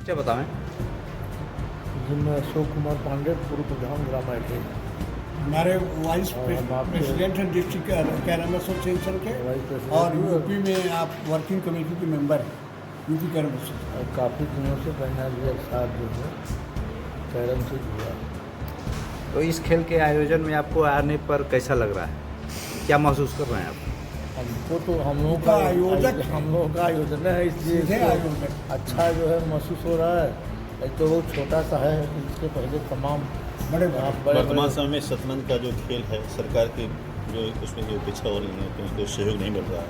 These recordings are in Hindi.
क्या बताएं। जी मैं अशोक कुमार पांडे, पूर्व प्रधान ग्राम आईटी। हमारे वाइस और हम आपके- प्रेसिडेंट हैं डिस्ट्रिक्ट कैरम एसोसिएशन के, वाइस प्रेसिडेंट और भी, यूपी में आप वर्किंग कमेटी के मेंबर हैं यूपी कैरम एसोसिएशन। और काफ़ी दिनों से मैंने भी एक साथ जो है कैरम से जुड़ा। तो इस खेल के आयोजन में आपको आने पर कैसा लग रहा है, क्या महसूस कर रहे हैं आप? हमको तो हम लोगों का आयोजक हम लोगों का आयोजन है, इसलिए सीधे इसको आयोजक। अच्छा जो है महसूस हो रहा है। एक तो वो छोटा सा है, इसके पहले तमाम बड़े वर्तमान समय में शतरंज का जो खेल है, सरकार की जो उसमें जो इच्छा हो रही है, तो कोई सहयोग नहीं मिल रहा है,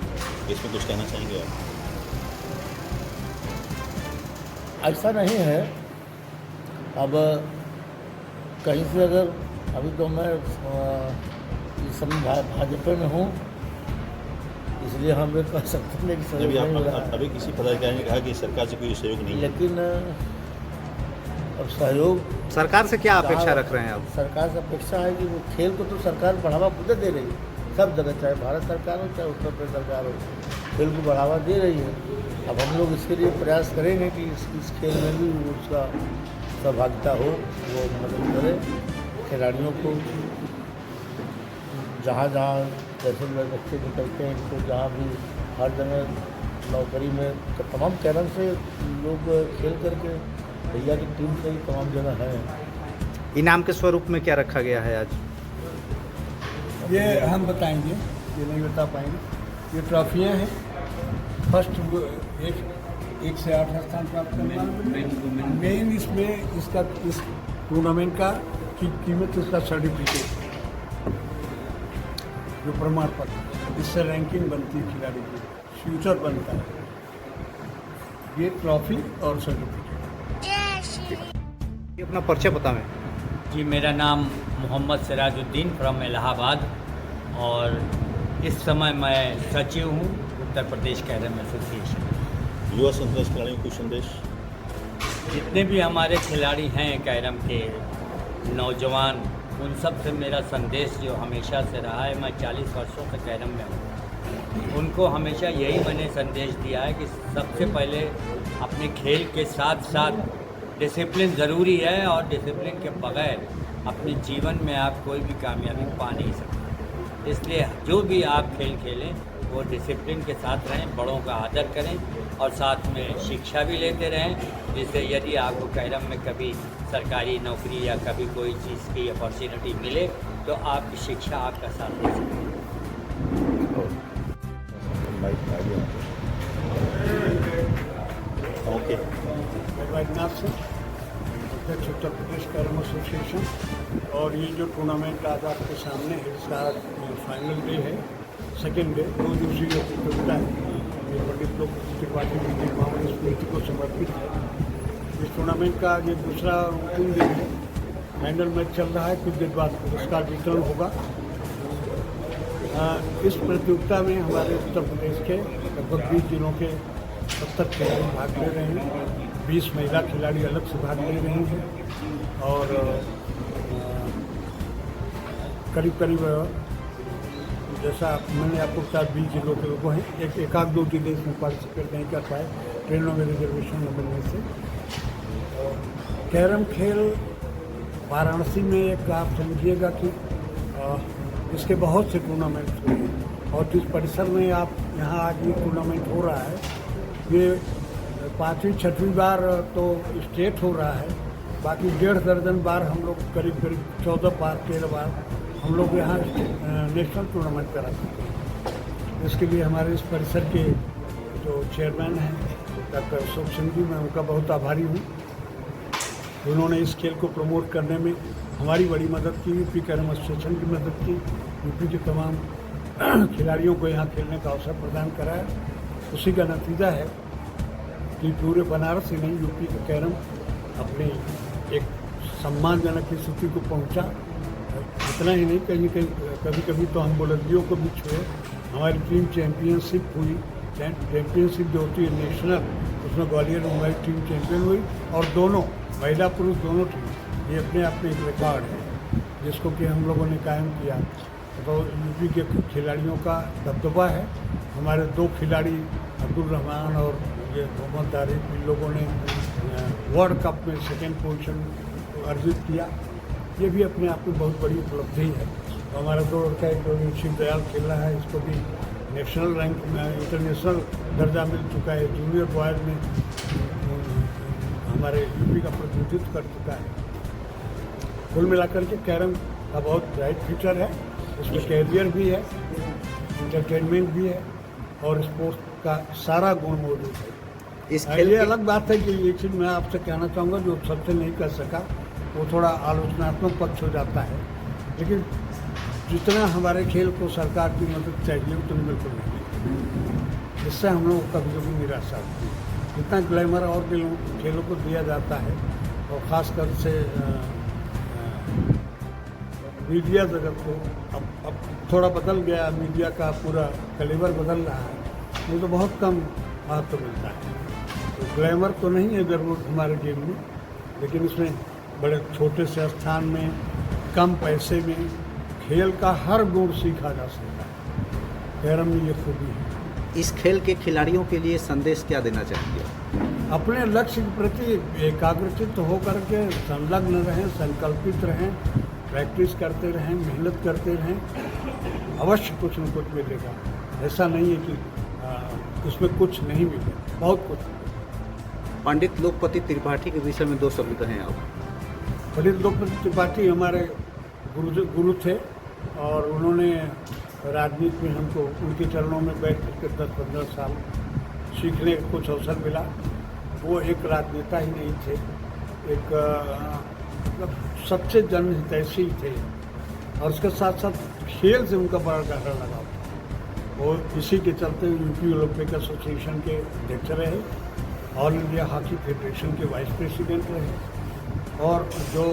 इसमें कुछ कहना चाहेंगे आप? ऐसा नहीं है। अब कहीं से अगर अभी तो मैं इस समय भाजपा में हूँ, इसलिए हम ये कह सकते हैं कि सहयोग अभी नहीं मिला है। अभी किसी पदाधिकारी ने कहा कि सरकार से कोई सहयोग नहीं है। लेकिन अब सहयोग सरकार से क्या अपेक्षा रख रहे हैं आप? सरकार से अपेक्षा है कि वो खेल को तो सरकार बढ़ावा खुद दे रही है, सब जगह, चाहे भारत सरकार हो चाहे उत्तर प्रदेश सरकार हो, खेल को बढ़ावा दे रही है। अब हम लोग इसके लिए प्रयास करेंगे कि इस खेल में भी उसका सहभागिता हो, वो मदद करे खिलाड़ियों को। जहाँ जहाँ जैसे बच्चे निकलते हैं, इनको जहाँ भी हर जगह नौकरी में तो तमाम कैरम से लोग खेल करके भैया की टीम से ही तमाम जगह है। इनाम के स्वरूप में क्या रखा गया है आज? ये हम बताएंगे, ये नहीं बता पाएंगे। ये ट्रॉफियाँ हैं। फर्स्ट एक से 8 स्थान प्राप्त करना मेन इसमें इसका इस टूर्नामेंट का की कीमत, इसका सर्टिफिकेट जो प्रमाण पत्र, इससे रैंकिंग बनती है खिलाड़ी की, फ्यूचर बनता है। ये ट्रॉफी और सर्टिफिकेट। ये अपना परिचय बताएं। जी मेरा नाम मोहम्मद सिराजुद्दीन फ्रॉम इलाहाबाद, और इस समय मैं सचिव हूँ उत्तर प्रदेश कैरम एसोसिएशन। युवा संतोष खिलाड़ियों को संदेश? जितने भी हमारे खिलाड़ी हैं कैरम के नौजवान, उन सब से मेरा संदेश जो हमेशा से रहा है, मैं 40 वर्षों से कैरम में हूँ, उनको हमेशा यही मैंने संदेश दिया है कि सबसे पहले अपने खेल के साथ साथ डिसिप्लिन ज़रूरी है, और डिसिप्लिन के बगैर अपने जीवन में आप कोई भी कामयाबी पा नहीं सकते। इसलिए जो भी आप खेल खेलें वो डिसिप्लिन के साथ रहें, बड़ों का आदर करें, और साथ में शिक्षा भी लेते रहें, जिससे यदि आपको कैरम में कभी सरकारी नौकरी या कभी कोई चीज़ की अपॉर्चुनिटी मिले तो आपकी शिक्षा आपका साथ दे सके। ओके। वैद्यनाथ से अध्यक्ष उत्तर प्रदेश कैरम एसोसिएशन। और ये जो टूर्नामेंट आज आपके सामने है, इसका फाइनल डे है, सेकेंड डे, 2 दिवसीय प्रतियोगिता है। ये पंडित लोक त्रिपाठी की निर्माण स्मृति को समर्पित है। इस टूर्नामेंट का ये दूसरा अंतिम दिन है। फाइनल मैच चल रहा है, कुछ देर बाद पुरस्कार वितरण होगा। इस प्रतियोगिता में हमारे उत्तर प्रदेश के लगभग 20 जिलों के 70 खिलाड़ी भाग ले रहे हैं। 20 महिला खिलाड़ी अलग से भाग ले रही हैं, और करीब करीब जैसा मैंने आपको बताया 20 जिलों के लोगों हैं। एक आध 2 जिले इसमें पार्टिसिपेट नहीं कर पाए ट्रेनों में रिजर्वेशन न मिलने से। कैरम खेल वाराणसी में एक आप समझिएगा कि इसके बहुत से टूर्नामेंट हुए हैं, और जिस परिसर में आप यहाँ आज ये टूर्नामेंट हो रहा है, ये 5वीं 6वीं बार तो स्टेट हो रहा है। बाकी 1.5 दर्जन बार हम लोग, करीब 14 बार 13 बार हम लोग यहाँ नेशनल टूर्नामेंट करा चुके हैं। इसके लिए हमारे इस परिसर के जो चेयरमैन हैं डॉक्टर अशोक सिंह जी, मैं उनका बहुत आभारी हूँ। उन्होंने इस खेल को प्रमोट करने में हमारी बड़ी मदद की, यूपी कैरम एसोसिएशन की मदद की, यूपी के तमाम खिलाड़ियों को यहाँ खेलने का अवसर प्रदान कराया। उसी का नतीजा है कि पूरे बनारस ही नहीं, यूपी का कैरम अपनी एक सम्मानजनक स्थिति को पहुँचा। इतना ही नहीं, कहीं कभी कभी तो हम बुलंदियों को भी छुए। हमारी टीम चैम्पियनशिप हुई, चैम्पियनशिप जो होती है नेशनल, उसमें ग्वालियर में हमारी टीम चैम्पियन हुई, और दोनों महिला पुरुष दोनों टीम, ये अपने आप में एक रिकॉर्ड है जिसको कि हम लोगों ने कायम किया। तो यूपी के खिलाड़ियों का दबदबा है। हमारे 2 खिलाड़ी अब्दुल रहमान और ये मोहम्मद तारिक, इन लोगों ने वर्ल्ड कप में सेकेंड पोजीशन अर्जित किया। ये भी अपने आप में बहुत बड़ी उपलब्धि है। हमारा दौड़ का एक शिवदयाल खेल रहा है, इसको भी नेशनल रैंक में इंटरनेशनल दर्जा मिल चुका है। जूनियर बॉयज़ में हमारे यूपी का प्रतिनिधित्व कर चुका है। कुल मिलाकर के कैरम का बहुत ब्राइट फ्यूचर है। इसमें कैरियर भी है, इंटरटेनमेंट भी है और स्पोर्ट्स का सारा गुण मौजूद है। इस खेल ये के- अलग बात है कि ये चीज़ मैं आपसे कहना चाहूँगा, जो सबसे नहीं कर सका वो थोड़ा आलोचनात्मक पक्ष हो जाता है, लेकिन जितना हमारे खेल को सरकार की मदद चाहिए उतनी बिल्कुल नहीं। इससे हम लोग कभी कभी निराशा होती है। जितना ग्लैमर और खेलों को दिया जाता है और ख़ासकर से मीडिया जगत को अब थोड़ा बदल गया, मीडिया का पूरा कैलिबर बदल रहा है, वो तो बहुत कम महत्व मिलता है। तो ग्लैमर तो नहीं है ज़रूर हमारे गेम में, लेकिन इसमें बड़े छोटे से स्थान में कम पैसे में खेल का हर गुण सीखा जा सकता है। कैरम में ये खूबी है। इस खेल के खिलाड़ियों के लिए संदेश क्या देना चाहेंगे? अपने लक्ष्य के प्रति एकाग्रचित्त होकर के संलग्न रहें, संकल्पित रहें, प्रैक्टिस करते रहें, मेहनत करते रहें, अवश्य कुछ न कुछ मिलेगा। ऐसा नहीं है कि इसमें कुछ नहीं मिलेगा, बहुत कुछ। पंडित लोकपति त्रिपाठी के विषय में 2 शब्द कहें आप। पंडित लोकपति त्रिपाठी हमारे गुरु थे और उन्होंने राजनीति में हमको उनके चरणों में बैठ करके 10-15 साल सीखने का कुछ अवसर मिला। वो एक राजनेता ही नहीं थे, एक मतलब सच्चे जनहितैषी थे और उसके साथ साथ खेल से उनका बड़ा गहरा लगाव था। वो इसी के चलते यूपी ओलंपिक एसोसिएशन के अध्यक्ष रहे, ऑल इंडिया हॉकी फेडरेशन के वाइस प्रेसिडेंट रहे और जो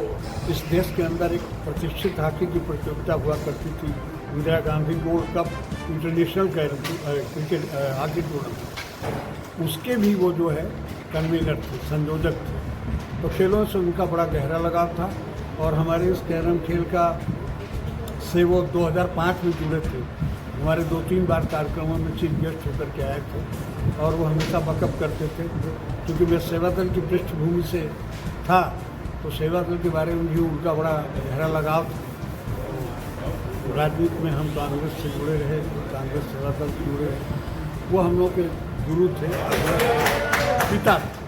इस देश के अंदर एक प्रतिष्ठित हॉकी की प्रतियोगिता हुआ करती थी, Indira Gandhi gold cup international cricket hockey tournament, उसके भी वो जो है कन्वीनर थे, संयोजक थे। तो खेलों से उनका बड़ा गहरा लगाव था और हमारे इस कैरम खेल का से वो 2005 में जुड़े थे। हमारे 2-3 बार कार्यक्रमों में चीफ गेस्ट होकर के आए थे और वो हमेशा बकअप करते थे। क्योंकि मैं सेवा दल की पृष्ठभूमि से था तो सेवा दल के बारे में भी उनका बड़ा गहरा लगाव था। राजनीति में हम कांग्रेस से जुड़े रहे, कांग्रेस सेवा दल से जुड़े रहे। वो हम लोग के गुरु थे, पिता थे।